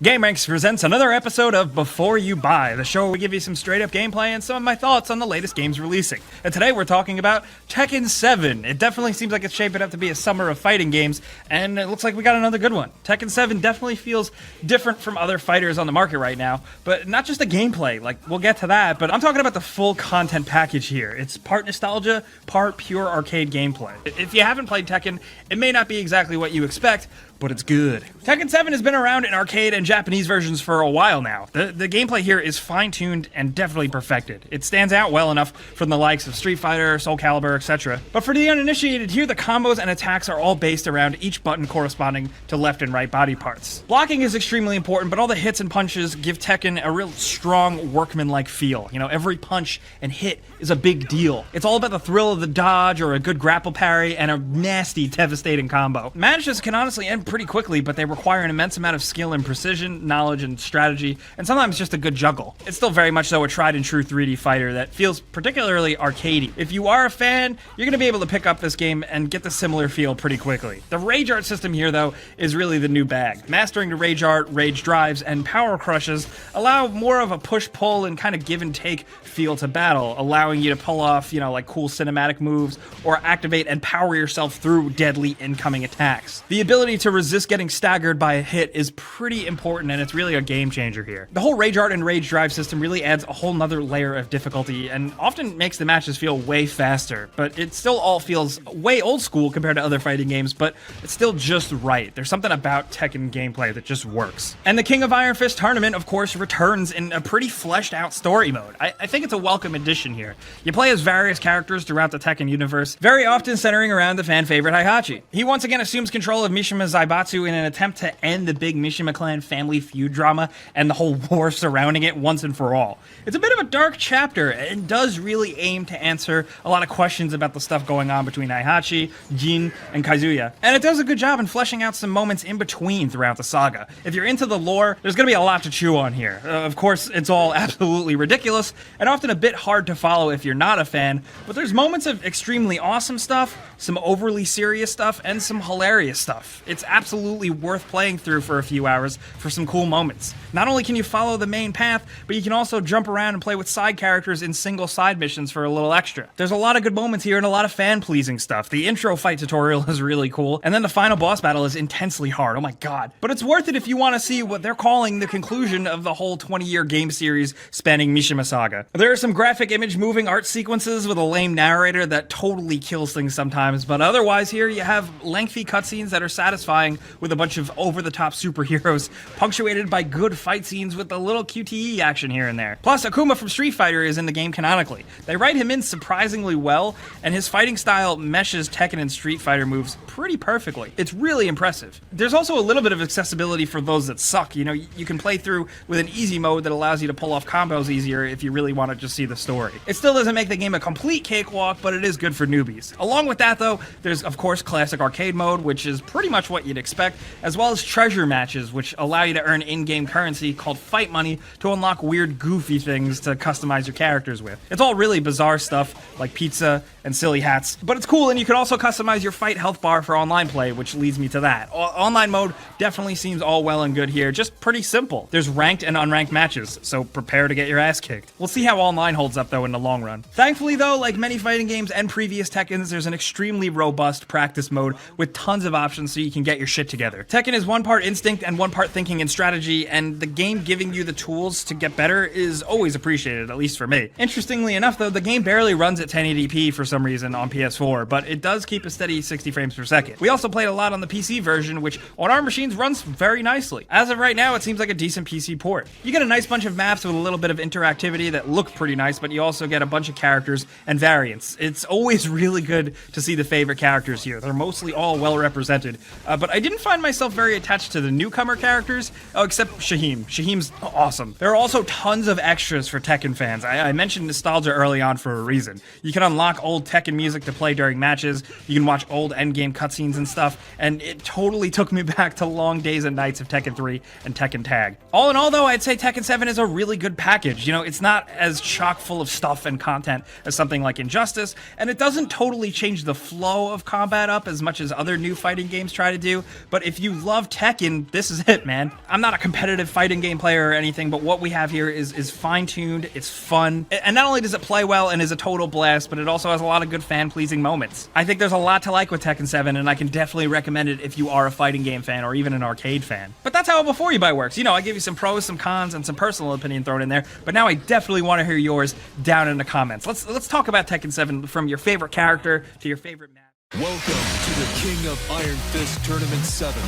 Gamenarx presents another episode of Before You Buy, the show where we give you some straight-up gameplay and some of my thoughts on the latest games releasing. And today we're talking about Tekken 7. It definitely seems like it's shaping up to be a summer of fighting games, and it looks like we got another good one. Tekken 7 definitely feels different from other fighters on the market right now, but not just the gameplay, like, we'll get to that, but I'm talking about the full content package here. It's part nostalgia, part pure arcade gameplay. If you haven't played Tekken, it may not be exactly what you expect, but it's good. Tekken 7 has been around in arcade and Japanese versions for a while now. The gameplay here is fine-tuned and definitely perfected. It stands out well enough from the likes of Street Fighter, Soul Calibur, etc. But for the uninitiated here, the combos and attacks are all based around each button corresponding to left and right body parts. Blocking is extremely important, but all the hits and punches give Tekken a real strong, workman-like feel. You know, every punch and hit is a big deal. It's all about the thrill of the dodge or a good grapple parry and a nasty, devastating combo. Matches can honestly end pretty quickly, but they require an immense amount of skill and precision, knowledge and strategy, and sometimes just a good juggle. It's still very much so a tried and true 3D fighter that feels particularly arcadey. If you are a fan, you're going to be able to pick up this game and get the similar feel pretty quickly. The rage art system here, though, is really the new bag. Mastering the rage art, rage drives, and power crushes allow more of a push-pull and kind of give-and-take feel to battle, allowing you to pull off, you know, like cool cinematic moves or activate and power yourself through deadly incoming attacks. The ability to resist getting staggered by a hit is pretty important, and it's really a game changer here. The whole rage art and rage drive system really adds a whole nother layer of difficulty and often makes the matches feel way faster, but it still all feels way old school compared to other fighting games, but it's still just right. There's something about Tekken gameplay that just works. And the King of Iron Fist tournament, of course, returns in a pretty fleshed out story mode. I think it's a welcome addition here. You play as various characters throughout the Tekken universe, very often centering around the fan favorite Heihachi. He once again assumes control of Mishima Zaibatsu in an attempt to end the big Mishima clan family feud drama and the whole war surrounding it once and for all. It's a bit of a dark chapter and does really aim to answer a lot of questions about the stuff going on between Heihachi, Jin, and Kazuya. And it does a good job in fleshing out some moments in between throughout the saga. If you're into the lore, there's going to be a lot to chew on here. Of course, it's all absolutely ridiculous and often a bit hard to follow if you're not a fan, but there's moments of extremely awesome stuff, some overly serious stuff, and some hilarious stuff. It's absolutely worth playing through for a few hours for some cool moments. Not only can you follow the main path, but you can also jump around and play with side characters in single side missions for a little extra. There's a lot of good moments here and a lot of fan-pleasing stuff. The intro fight tutorial is really cool, and then the final boss battle is intensely hard, oh my god. But it's worth it if you want to see what they're calling the conclusion of the whole 20-year game series spanning Mishima Saga. There are some graphic image moving art sequences with a lame narrator that totally kills things sometimes, but otherwise here you have lengthy cutscenes that are satisfying with a bunch of over-the-top superheroes, punctuated by good fight scenes with a little QTE action here and there. Plus, Akuma from Street Fighter is in the game canonically. They write him in surprisingly well, and his fighting style meshes Tekken and Street Fighter moves pretty perfectly. It's really impressive. There's also a little bit of accessibility for those that suck. You know, you can play through with an easy mode that allows you to pull off combos easier if you really want to just see the story. It still doesn't make the game a complete cakewalk, but it is good for newbies. Along with that, though, there's, of course, classic arcade mode, which is pretty much what you'd expect, as well as treasure matches, which allow you to earn in-game currency called fight money to unlock weird, goofy things to customize your characters with. It's all really bizarre stuff, like pizza and silly hats, but it's cool, and you can also customize your fight health bar for online play, which leads me to that. Online mode definitely seems all well and good here, just pretty simple. There's ranked and unranked matches, so prepare to get your ass kicked. We'll see how online holds up, though, in the long run. Thankfully, though, like many fighting games and previous Tekkens, there's an extremely robust practice mode with tons of options so you can get your shit together. Tekken is one part instinct and one part thinking and strategy, and the game giving you the tools to get better is always appreciated, at least for me. Interestingly enough, though, the game barely runs at 1080p for some reason on PS4, but it does keep a steady 60 frames per second. We also played a lot on the PC version, which on our machines runs very nicely. As of right now, it seems like a decent PC port. You get a nice bunch of maps with a little bit of interactivity that look pretty nice, but you also get a bunch of characters and variants. It's always really good to see the favorite characters here. They're mostly all well represented, but I didn't find myself very attached to the newcomer characters, except Shahim. Shahim's awesome. There are also tons of extras for Tekken fans. I mentioned nostalgia early on for a reason. You can unlock old Tekken music to play during matches, you can watch old endgame cutscenes and stuff, and it totally took me back to long days and nights of Tekken 3 and Tekken Tag. All in all, though, I'd say Tekken 7 is a really good package. You know, it's not as chock full of stuff and content as something like Injustice, and it doesn't totally change the flow of combat up as much as other new fighting games try to do, to. But if you love Tekken, this is it, man. I'm not a competitive fighting game player or anything, but what we have here is fine-tuned, it's fun, and not only does it play well and is a total blast, but it also has a lot of good fan-pleasing moments. I think there's a lot to like with Tekken 7, and I can definitely recommend it if you are a fighting game fan or even an arcade fan. But that's how a Before You Buy works. You know, I give you some pros, some cons, and some personal opinion thrown in there, but now I definitely want to hear yours down in the comments. Let's talk about Tekken 7 from your favorite character to your favorite map. Welcome to the King of Iron Fist Tournament 7.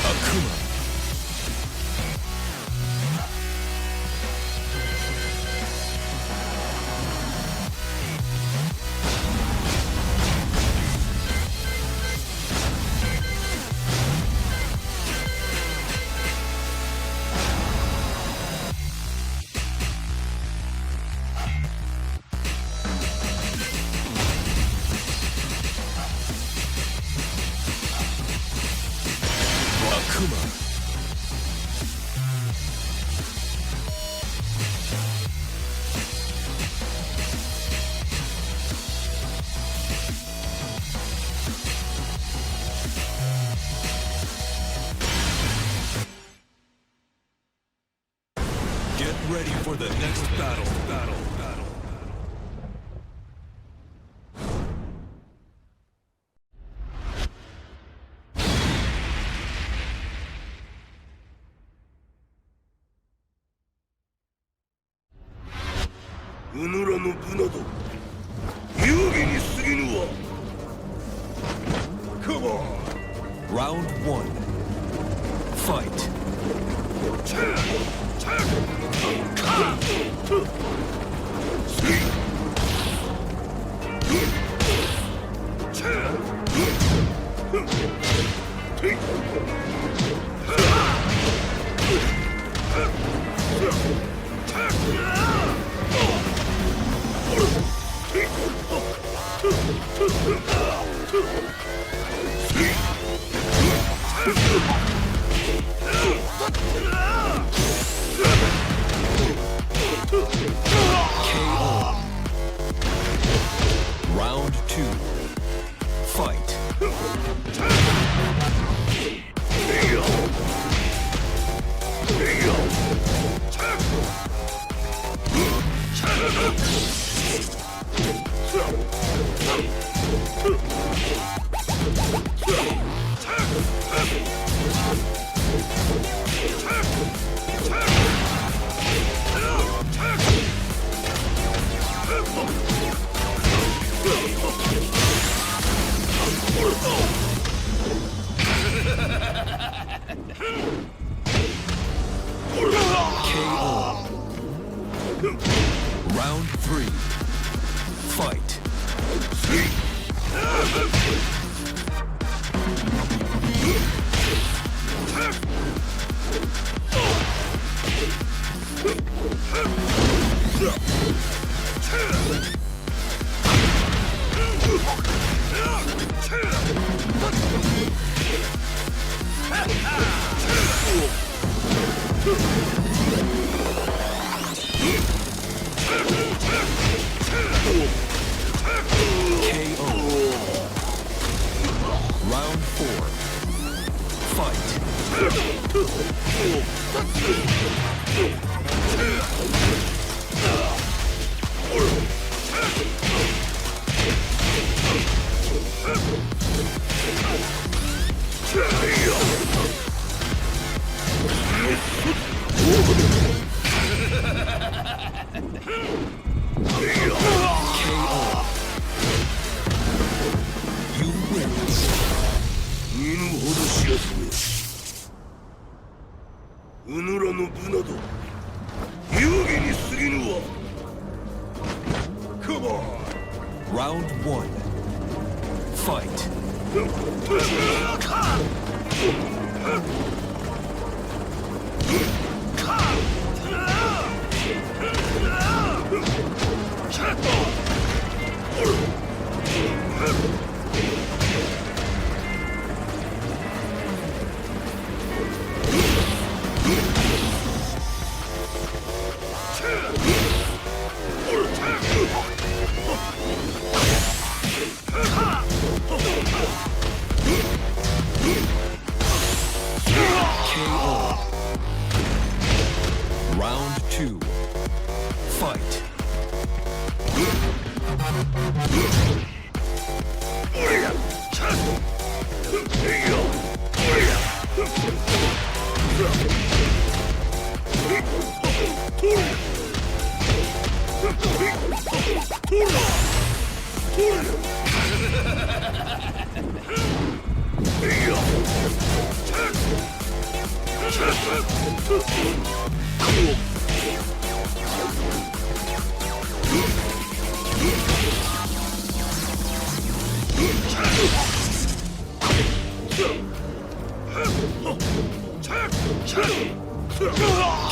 Akuma. Get ready for the next battle. Come on. Round 1. Fight. KO. Round 2. Fight. KO. Round 3. Fight. KO. Round 4. Fight. You win. 見ぬほど知らずめうぬらの部など遊戯に過ぎぬわ Come on! Round 1. Fight. Round 2. Fight.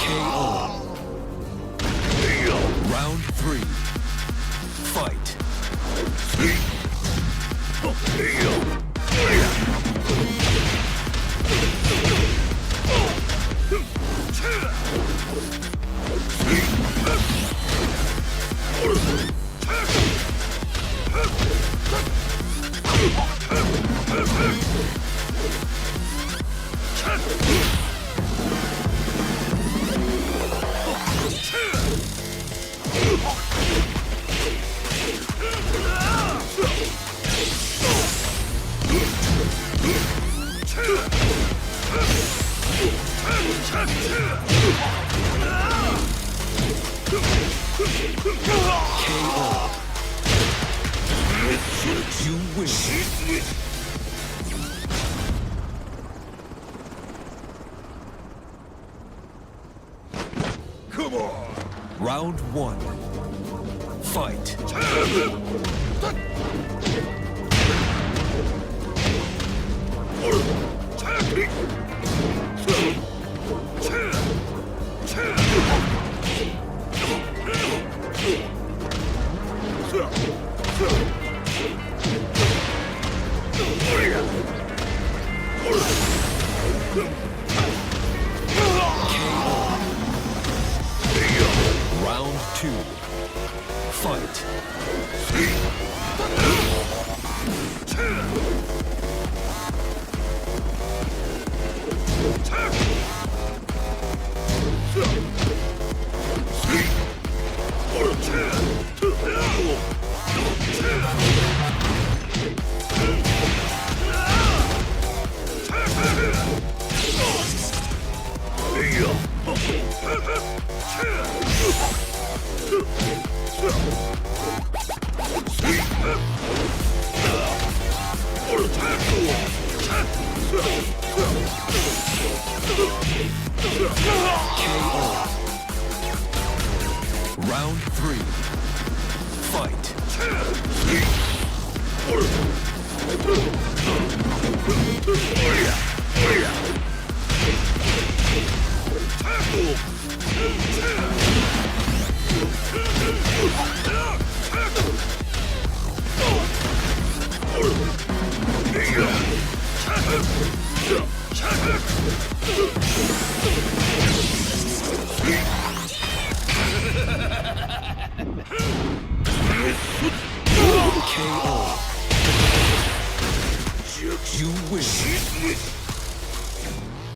KO. Round 3. Fight. You win. Come on! Round 1. Fight. Round 2. Fight. Round 3. Fight. KO. You win.